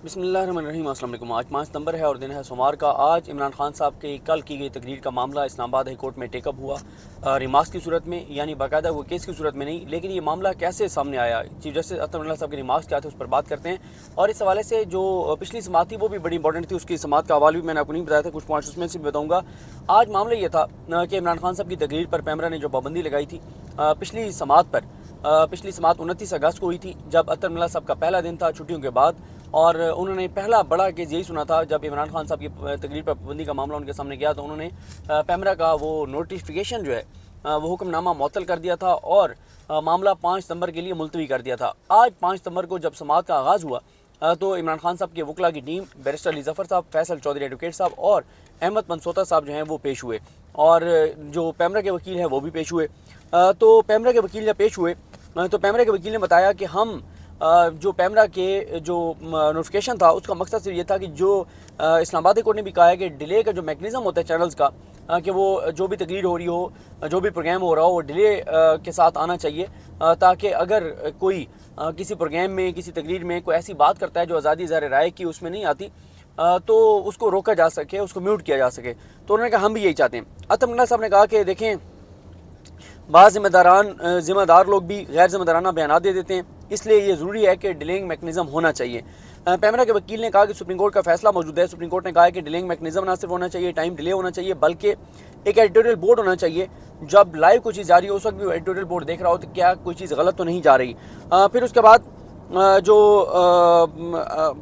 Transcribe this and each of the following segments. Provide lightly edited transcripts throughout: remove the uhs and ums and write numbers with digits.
بسم اللہ الرحمن الرحیم۔ السلام علیکم۔ آج 5 نومبر ہے اور دن ہے سوموار کا۔ آج عمران خان صاحب کی کل کی گئی تقریر کا معاملہ اسلام آباد ہائی کورٹ میں ٹیک اپ ہوا، ریمارکس کی صورت میں، یعنی باقاعدہ وہ کیس کی صورت میں نہیں، لیکن یہ معاملہ کیسے سامنے آیا، چیف جسٹس اطہر اللہ صاحب کے ریمارکس کیا تھے اس پر بات کرتے ہیں، اور اس حوالے سے جو پچھلی سماعت تھی وہ بھی بڑی امپورٹنٹ تھی، اس کی سماعت کا حوالہ بھی میں نے آپ کو نہیں بتایا تھا، کچھ پوائنٹس اس میں سے بھی بتاؤں گا۔ آج معاملہ یہ تھا کہ عمران خان صاحب کی تقریر پر پیمرا نے جو پابندی لگائی تھی پچھلی سماعت پر، پچھلی سماعت 29 اگست کو ہوئی تھی، جب اطہر اللہ صاحب کا پہلا دن تھا چھٹیوں کے بعد، اور انہوں نے پہلا بڑا کیس یہی سنا تھا جب عمران خان صاحب کی تقریر پر پابندی کا معاملہ ان کے سامنے گیا تو انہوں نے پیمرا کا وہ نوٹیفیکیشن جو ہے وہ حکم نامہ معطل کر دیا تھا اور معاملہ 5 ستمبر کے لیے ملتوی کر دیا تھا۔ آج 5 ستمبر کو جب سماعت کا آغاز ہوا تو عمران خان صاحب کے وکلاء کی ٹیم بیرسٹر علی ظفر صاحب، فیصل چودھری ایڈوکیٹ صاحب اور احمد منصوتا صاحب جو ہیں وہ پیش ہوئے، اور جو پیمرا کے وکیل ہیں وہ بھی پیش ہوئے۔ تو پیمرا کے وکیل جب پیش ہوئے تو پیمرا کے وکیل نے بتایا کہ ہم جو پیمرا کے جو نوٹیفیکیشن تھا اس کا مقصد صرف یہ تھا کہ جو اسلام آباد کورٹ نے بھی کہا ہے کہ ڈیلے کا جو میکنزم ہوتا ہے چینلز کا، کہ وہ جو بھی تقریر ہو رہی ہو، جو بھی پروگرام ہو رہا ہو وہ ڈیلے کے ساتھ آنا چاہیے، تاکہ اگر کوئی کسی پروگرام میں کسی تقریر میں کوئی ایسی بات کرتا ہے جو آزادی اظہار رائے کی اس میں نہیں آتی تو اس کو روکا جا سکے، اس کو میوٹ کیا جا سکے۔ تو انہوں نے کہا ہم بھی یہی چاہتے ہیں۔ اطہر اللہ صاحب نے کہا کہ دیکھیں، بعض ذمہ دار لوگ بھی غیر ذمہ دارانہ بیانات دے دیتے ہیں، اس لیے یہ ضروری ہے کہ ڈیلنگ میکنزم ہونا چاہیے۔ پیمرا کے وکیل نے کہا کہ سپریم کورٹ کا فیصلہ موجود ہے، سپریم کورٹ نے کہا ہے کہ ڈیلنگ میکنزم نہ صرف ہونا چاہیے، ٹائم ڈیلے ہونا چاہیے، بلکہ ایک ایڈیٹوریل بورڈ ہونا چاہیے، جب لائیو کوئی چیز جاری ہو اس وقت بھی ایڈیٹوریل بورڈ دیکھ رہا ہو کہ کیا کوئی چیز غلط تو نہیں جا رہی۔ پھر اس کے بعد جو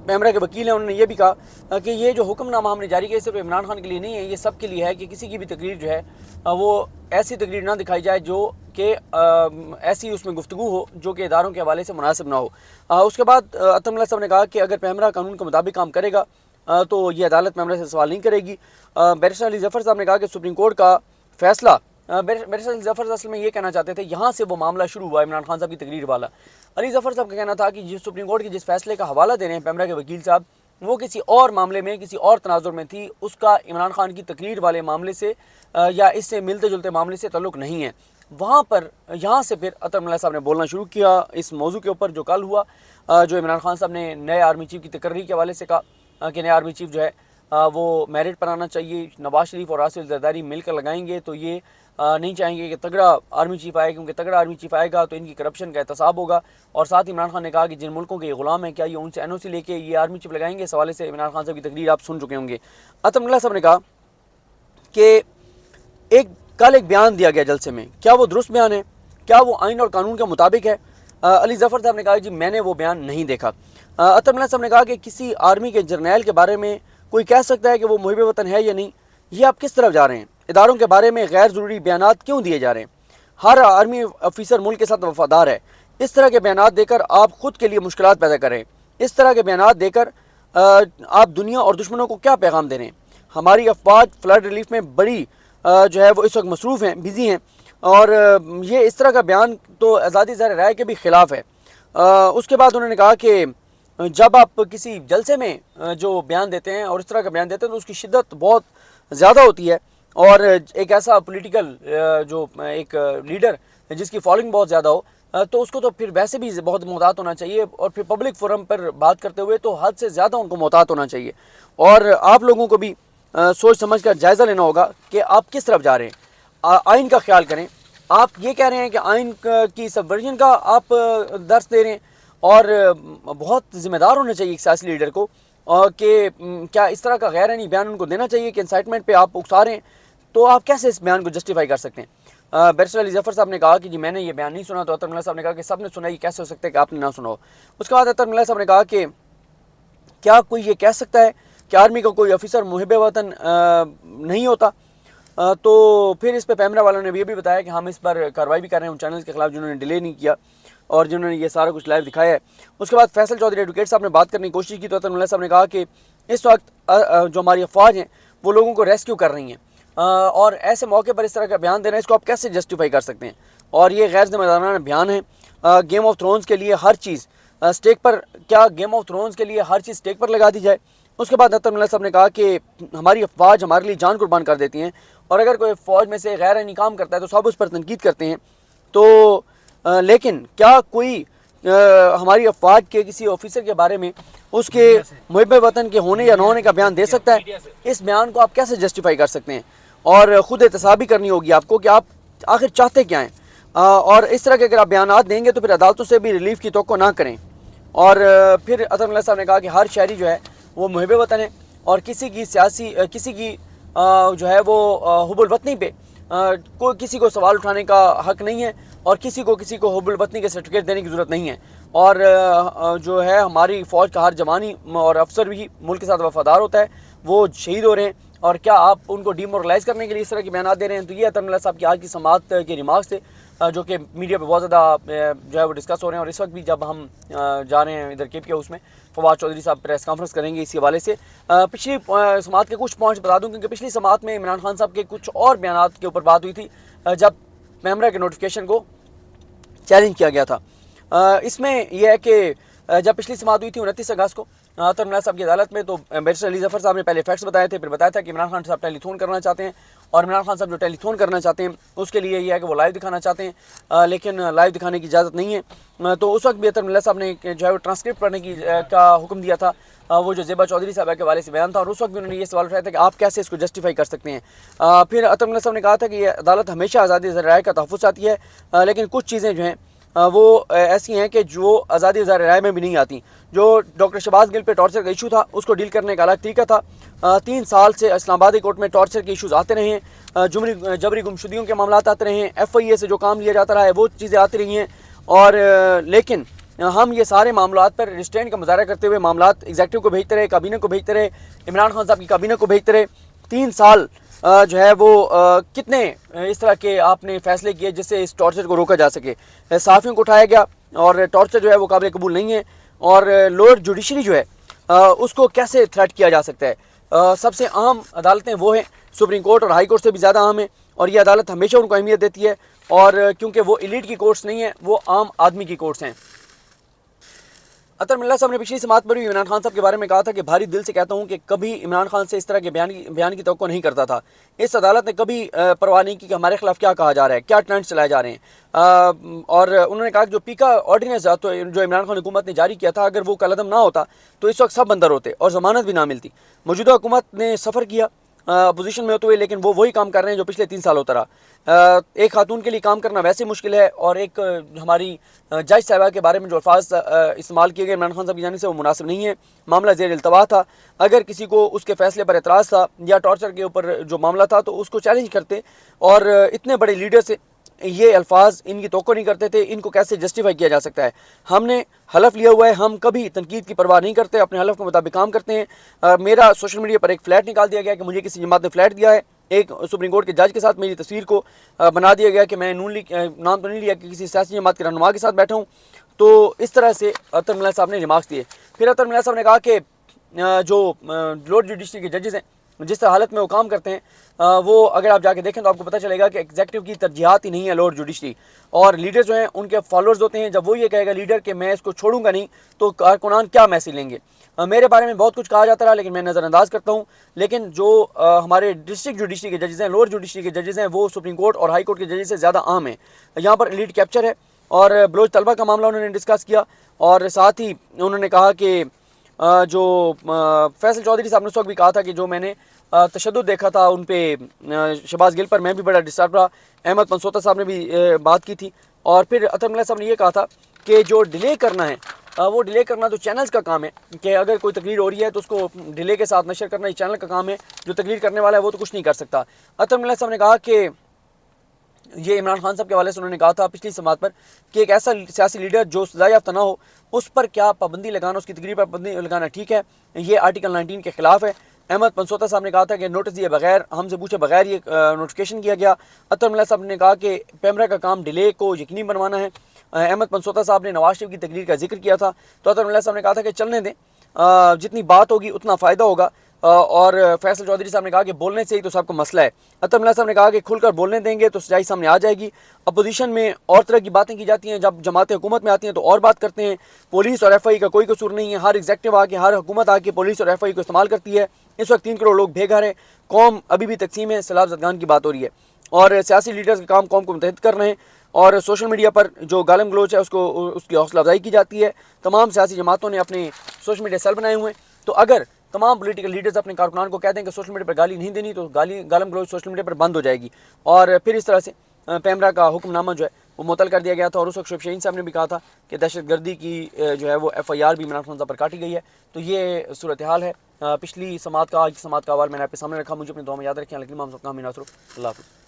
پیمرا کے وکیل ہیں انہوں نے یہ بھی کہا کہ یہ جو حکم نامہ ہم نے جاری کیا صرف عمران خان کے لیے نہیں ہے، یہ سب کے لیے ہے کہ کسی کی بھی تقریر جو ہے وہ ایسی تقریر نہ دکھائی جائے جو کہ ایسی اس میں گفتگو ہو جو کہ اداروں کے حوالے سے مناسب نہ ہو۔ اس کے بعد اطہر اللہ صاحب نے کہا کہ اگر پیمرا قانون کے مطابق کام کرے گا تو یہ عدالت پیمرا سے سوال نہیں کرے گی۔ بیرسٹر علی ظفر صاحب نے کہا کہ سپریم کورٹ کا فیصلہ، بیرسٹر علی ظفر اصل میں یہ کہنا چاہتے تھے، یہاں سے وہ معاملہ شروع ہوا عمران خان صاحب کی تقریر والا۔ علی ظفر صاحب کا کہنا تھا کہ جس سپریم کورٹ کے جس فیصلے کا حوالہ دے رہے ہیں پیمرا کے وکیل صاحب، وہ کسی اور معاملے میں کسی اور تناظر میں تھی، اس کا عمران خان کی تقریر والے معاملے سے یا اس سے ملتے جلتے معاملے سے تعلق نہیں ہے۔ وہاں پر یہاں سے پھر اطہر اللہ صاحب نے بولنا شروع کیا اس موضوع کے اوپر جو کل ہوا، جو عمران خان صاحب نے نئے آرمی چیف کی تقرری کے حوالے سے کہا کہ نئے آرمی چیف جو ہے وہ میرٹ پر آنا چاہیے، نواز شریف اور آصف زرداری مل کر لگائیں گے تو یہ نہیں چاہیں گے کہ تگڑا آرمی چیف آئے، کیونکہ تگڑا آرمی چیف آئے گا تو ان کی کرپشن کا احتساب ہوگا۔ اور ساتھ ہی عمران خان نے کہا کہ جن ملکوں کے یہ غلام ہیں کیا یہ ان سے این او سی لے کے یہ آرمی چیف لگائیں گے؟ اس حوالے سے عمران خان صاحب کی تقریر آپ سن چکے ہوں گے۔ اطہر اللہ صاحب نے کہا کہ کل ایک بیان دیا گیا جلسے میں، کیا وہ درست بیان ہے؟ کیا وہ آئین اور قانون کے مطابق ہے؟ علی ظفر صاحب نے کہا جی میں نے وہ بیان نہیں دیکھا۔ اطہر اللہ صاحب نے کہا کہ کسی آرمی کے جرنیل کے بارے میں کوئی کہہ سکتا ہے کہ وہ محب وطن ہے یا نہیں؟ یہ آپ کس طرف جا رہے ہیں؟ اداروں کے بارے میں غیر ضروری بیانات کیوں دیے جا رہے ہیں؟ ہر آرمی افیسر ملک کے ساتھ وفادار ہے، اس طرح کے بیانات دے کر آپ خود کے لیے مشکلات پیدا کریں، اس طرح کے بیانات دے کر آپ دنیا اور دشمنوں کو کیا پیغام دے رہے ہیں؟ ہماری افواج فلڈ ریلیف میں بڑی جو ہے وہ اس وقت مصروف ہیں، بزی ہیں، اور یہ اس طرح کا بیان تو آزادی اظہار رائے کے بھی خلاف ہے۔ اس کے بعد انہوں نے کہا کہ جب آپ کسی جلسے میں جو بیان دیتے ہیں اور اس طرح کا بیان دیتے ہیں تو اس کی شدت بہت زیادہ ہوتی ہے، اور ایک ایسا پولیٹیکل جو ایک لیڈر جس کی فالوئنگ بہت زیادہ ہو تو اس کو تو پھر ویسے بھی بہت محتاط ہونا چاہیے، اور پھر پبلک فورم پر بات کرتے ہوئے تو حد سے زیادہ ان کو محتاط ہونا چاہیے، اور آپ لوگوں کو بھی سوچ سمجھ کر جائزہ لینا ہوگا کہ آپ کس طرف جا رہے ہیں۔ آئین کا خیال کریں۔ آپ یہ کہہ رہے ہیں کہ آئین کی سبورژن کا آپ درس دے رہے ہیں، اور بہت ذمہ دار ہونا چاہیے ایک سیاسی لیڈر کو کہ کیا اس طرح کا غیر آئینی بیان ان کو دینا چاہیے کہ انسائٹمنٹ پہ آپ اکسا رہے ہیں؟ تو آپ کیسے اس بیان کو جسٹیفائی کر سکتے ہیں؟ بیرسٹر علی ظفر صاحب نے کہا کہ جی میں نے یہ بیان نہیں سنا، تو اطہر اللہ صاحب نے کہا کہ سب نے سنا، یہ کیسے ہو سکتا ہے کہ آپ نے نہ سنا ہو؟ اس کے بعد اطہر اللہ صاحب نے کہا کہ کیا کوئی یہ کہہ سکتا ہے کہ آرمی کا کوئی افیسر محب وطن نہیں ہوتا؟ تو پھر اس پہ پیمرا والوں نے یہ بھی بتایا کہ ہم اس پر کارروائی بھی کر رہے ہیں ان چینلز کے خلاف جنہوں نے ڈیلے نہیں کیا اور جنہوں نے یہ سارا کچھ لائیو دکھایا ہے۔ اس کے بعد فیصل چودھری ایڈوکیٹ صاحب نے بات کرنے کی کوشش کی تو اطہر اللہ صاحب نے کہا کہ اس وقت جو ہماری افواج ہیں وہ لوگوں کو ریسکیو کر رہی ہیں، اور ایسے موقع پر اس طرح کا بیان دینا اس کو آپ کیسے جسٹیفائی کر سکتے ہیں؟ اور یہ غیر ذمہ دارانہ بیان ہے۔ گیم آف تھرونز کے لیے ہر چیز سٹیک پر، کیا گیم آف تھرونز کے لیے ہر چیز سٹیک پر لگا دی جائے؟ اس کے بعد اطہر اللہ صاحب نے کہا کہ ہماری افواج ہمارے لیے جان قربان کر دیتی ہیں، اور اگر کوئی فوج میں سے غیر آئینی کام کرتا ہے تو سب اس پر تنقید کرتے ہیں، تو لیکن کیا کوئی ہماری افواج کے کسی آفیسر کے بارے میں اس کے محب وطن کے ہونے یا نہ ہونے کا بیان دے سکتا ہے؟ اس بیان کو آپ کیسے جسٹیفائی کر سکتے ہیں؟ اور خود احتسابی کرنی ہوگی آپ کو کہ آپ آخر چاہتے کیا ہیں، اور اس طرح کے اگر آپ بیانات دیں گے تو پھر عدالتوں سے بھی ریلیف کی توقع نہ کریں۔ اور پھر اطہر ملک صاحب نے کہا کہ ہر شہری جو ہے وہ محب وطن ہے، اور کسی کی جو ہے وہ حب الوطنی پہ کوئی کسی کو سوال اٹھانے کا حق نہیں ہے، اور کسی کو حب الوطنی کے سرٹیفکیٹ دینے کی ضرورت نہیں ہے۔ اور جو ہے ہماری فوج کا ہر جوانی اور افسر بھی ملک کے ساتھ وفادار ہوتا ہے، وہ شہید ہو رہے ہیں، اور کیا آپ ان کو ڈی مورلائز کرنے کے لیے اس طرح کے بیانات دے رہے ہیں؟ تو یہ اطہر ملک صاحب کی آج کی سماعت کے ریمارکس تھے، جو کہ میڈیا پہ بہت زیادہ جو ہے وہ ڈسکس ہو رہے ہیں۔ اور اس وقت بھی جب ہم جا رہے ہیں ادھر کے پی ہاؤس میں، فواد چودھری صاحب پریس کانفرنس کریں گے اسی حوالے سے۔ پچھلی سماعت کے کچھ پوائنٹس بتا دوں، کیونکہ پچھلی سماعت میں عمران خان صاحب کے کچھ اور بیانات کے اوپر بات ہوئی تھی جب پیمرا کے نوٹیفکیشن کو چیلنج کیا گیا تھا۔ اس میں یہ ہے کہ جب پچھلی سماعت ہوئی تھی 29 اگست کو اطہر ملک صاحب کی عدالت میں، تو بیرسٹر علی ظفر صاحب نے پہلے فیکٹس بتائے تھے، پھر بتایا تھا کہ عمران خان صاحب ٹیلی تھون کرنا چاہتے ہیں، اور عمران خان صاحب جو ٹیلی تھون کرنا چاہتے ہیں اس کے لیے یہ ہے کہ وہ لائیو دکھانا چاہتے ہیں، لیکن لائیو دکھانے کی اجازت نہیں ہے۔ تو اس وقت بھی اطہر ملک صاحب نے جو ہے وہ ٹرانسکرپٹ پڑھنے کی کا حکم دیا تھا، وہ جو زیبا چودھری صاحب کے حوالے سے بیان تھا، اور اس وقت بھی انہوں نے یہ سوال اٹھایا تھا کہ آپ کیسے اس کو جسٹیفائی کر سکتے ہیں۔ پھر اطہر ملک صاحب نے کہا تھا کہ یہ عدالت ہمیشہ آزادی ذرائع رائے کا تحفظ چاہتی ہے، لیکن کچھ چیزیں جو ہیں وہ ایسی ہیں کہ جو آزادی ذرائع رائے میں بھی نہیں آتی۔ جو ڈاکٹر شہباز گل پہ ٹارچر کا ایشو تھا، اس کو ڈیل کرنے کا الگ طریقہ تھا۔ 3 سال سے اسلام آبادی کورٹ میں ٹارچر کے ایشوز آتے رہے ہیں، جبری گمشدگیوں کے معاملات آتے رہے ہیں، ایف آئی اے سے جو کام لیا جاتا رہا ہے وہ چیزیں آتی رہی ہیں، اور لیکن ہم یہ سارے معاملات پر ریسٹرینٹ کا مظاہرہ کرتے ہوئے معاملات ایگزیکٹو کو بھیجتے رہے، کابینہ کو بھیجتے رہے، عمران خان صاحب کی کابینہ کو بھیجتے رہے۔ 3 سال جو ہے وہ کتنے اس طرح کے آپ نے فیصلے کیے جس سے اس ٹارچر کو روکا جا سکے؟ صحافیوں کو اٹھایا گیا، اور ٹارچر جو ہے وہ قابل قبول نہیں ہے، اور لوور جوڈیشری جو ہے اس کو کیسے تھریٹ کیا جا سکتا ہے؟ سب سے اہم عدالتیں وہ ہیں، سپریم کورٹ اور ہائی کورٹ سے بھی زیادہ اہم ہیں، اور یہ عدالت ہمیشہ ان کو اہمیت دیتی ہے، اور کیونکہ وہ ایلیٹ کی کورٹس نہیں ہیں، وہ عام آدمی کی کورٹس ہیں۔ اطہر ملک صاحب نے پچھلی سماعت پر بھی عمران خان صاحب کے بارے میں کہا تھا کہ بھاری دل سے کہتا ہوں کہ کبھی عمران خان سے اس طرح کے بیان کی توقع نہیں کرتا تھا۔ اس عدالت نے کبھی پرواہ نہیں کی کہ ہمارے خلاف کیا کہا جا رہا ہے، کیا ٹرینڈز چلائے جا رہے ہیں، اور انہوں نے کہا کہ جو پیکا آرڈیننس جو عمران خان حکومت نے جاری کیا تھا، اگر وہ قلعدم نہ ہوتا تو اس وقت سب اندر ہوتے اور ضمانت بھی نہ ملتی۔ موجودہ حکومت نے سفر کیا اپوزیشن میں ہوتے ہوئے، لیکن وہ وہی کام کر رہے ہیں جو پچھلے 3 سال ہوتا رہا۔ ایک خاتون کے لیے کام کرنا ویسے مشکل ہے، اور ایک ہماری جج صاحبہ کے بارے میں جو الفاظ استعمال کیے گئے عمران خان صاحب کی جانب سے وہ مناسب نہیں ہے۔ معاملہ زیر التوا تھا، اگر کسی کو اس کے فیصلے پر اعتراض تھا یا ٹارچر کے اوپر جو معاملہ تھا تو اس کو چیلنج کرتے، اور اتنے بڑے لیڈر سے یہ الفاظ ان کی توقع نہیں کرتے تھے، ان کو کیسے جسٹیفائی کیا جا سکتا ہے؟ ہم نے حلف لیا ہوا ہے، ہم کبھی تنقید کی پرواہ نہیں کرتے، اپنے حلف کے مطابق کام کرتے ہیں۔ میرا سوشل میڈیا پر ایک فلیٹ نکال دیا گیا کہ مجھے کسی جماعت نے فلیٹ دیا ہے، ایک سپریم کورٹ کے جج کے ساتھ میری تصویر کو بنا دیا گیا کہ میں نون لیگ نام تو نہیں لیا کہ کسی سیاسی جماعت کے رہنما کے ساتھ بیٹھا ہوں۔ تو اس طرح سے اطہر ملک صاحب نے ریمارکس دیے۔ پھر اطہر ملک صاحب نے کہا کہ جو لوور جوڈیشری کے ججز ہیں جس طرح حالت میں وہ کام کرتے ہیں، وہ اگر آپ جا کے دیکھیں تو آپ کو پتہ چلے گا کہ ایگزیکٹو کی ترجیحات ہی نہیں ہے لوور جوڈیشری، اور لیڈر جو ہیں ان کے فالوورز ہوتے ہیں۔ جب وہ یہ کہے گا لیڈر کہ میں اس کو چھوڑوں گا نہیں تو کارکنان کیا میسج لیں گے؟ میرے بارے میں بہت کچھ کہا جاتا رہا، لیکن میں نظر انداز کرتا ہوں، لیکن جو ہمارے ڈسٹرکٹ جوڈیشری کے ججز ہیں، لوور جوڈیشری کے ججز ہیں، وہ سپریم کورٹ اور ہائی کورٹ کے ججز سے زیادہ عام ہیں۔ یہاں پر ایلیٹ کیپچر ہے، اور بلوچ طلبہ کا معاملہ انہوں نے ڈسکس کیا، اور ساتھ ہی انہوں نے کہا کہ جو فیصل چودھری صاحب نے اس وقت بھی کہا تھا کہ جو میں نے تشدد دیکھا تھا ان پہ شہباز گل پر، میں بھی بڑا ڈسٹرب رہا۔ احمد پنسوتا صاحب نے بھی بات کی تھی، اور پھر اطہر ملک صاحب نے یہ کہا تھا کہ جو ڈیلے کرنا ہے وہ ڈیلے کرنا تو چینلز کا کام ہے، کہ اگر کوئی تقریر ہو رہی ہے تو اس کو ڈیلے کے ساتھ نشر کرنا یہ چینل کا کام ہے، جو تقریر کرنے والا ہے وہ تو کچھ نہیں کر سکتا۔ اطہر ملک صاحب نے کہا کہ یہ عمران خان صاحب کے حوالے سے انہوں نے کہا تھا پچھلی سماعت پر کہ ایک ایسا سیاسی لیڈر جو سزا یافتہ نہ ہو اس پر کیا پابندی لگانا، اس کی تقریر پر پابندی لگانا ٹھیک ہے؟ یہ آرٹیکل 19 کے خلاف ہے۔ احمد پنسوتا صاحب نے کہا تھا کہ نوٹس دیے بغیر، ہم سے پوچھے بغیر یہ نوٹیفکیشن کیا گیا۔ اطہر ملک صاحب نے کہا کہ پیمرا کا کام ڈیلے کو یقینی بنوانا ہے۔ احمد پنسوتا صاحب نے نواز شریف کی تقریر کا ذکر کیا تھا، تو اطہر ملک صاحب نے کہا تھا کہ چلنے دیں، جتنی بات ہوگی اتنا فائدہ ہوگا، اور فیصل چودھری صاحب نے کہا کہ بولنے سے ہی تو سب کو مسئلہ ہے۔ اطہر ملک صاحب نے کہا کہ کھل کر بولنے دیں گے تو سچائی سامنے آ جائے گی۔ اپوزیشن میں اور طرح کی باتیں کی جاتی ہیں، جب جماعتیں حکومت میں آتی ہیں تو اور بات کرتے ہیں۔ پولیس اور ایف آئی کا کوئی قصور نہیں ہے، ہر ایگزیکٹو آ کے، ہر حکومت آ کے پولیس اور ایف آئی کو استعمال کرتی ہے۔ اس وقت 3 کروڑ لوگ بے گھر ہیں، قوم ابھی بھی تقسیم ہے، سیلاب زدگان کی بات ہو رہی ہے، اور سیاسی لیڈرز کا کام قوم کو متحد کرنا ہے۔ اور سوشل میڈیا پر جو گالم گلوچ ہے اس کی حوصلہ افزائی کی جاتی ہے. تمام سیاسی جماعتوں نے اپنے سوشل میڈیا سیل بنائے ہوئے ہیں. تو اگر تمام پولیٹیکل لیڈرز اپنے کارکنان کو کہتے ہیں کہ سوشل میڈیا پر گالی نہیں دینی تو گالم گلوچ سوشل میڈیا پر بند ہو جائے گی. اور پھر اس طرح سے پیمرا کا حکم نامہ جو ہے وہ معطل کر دیا گیا تھا. اور اس وقت شعیب شاہین صاحب نے بھی کہا تھا کہ دہشت گردی کی جو ہے وہ FIR بھی عمران خان صاحب پر کاٹی گئی ہے. تو یہ صورتحال ہے. پچھلی سماعت کا آج کی سماعت کا حوال میں نے آپ کے سامنے رکھا. مجھے اپنے دعا میں یاد رکھیں. لیکن اللہ حافظ.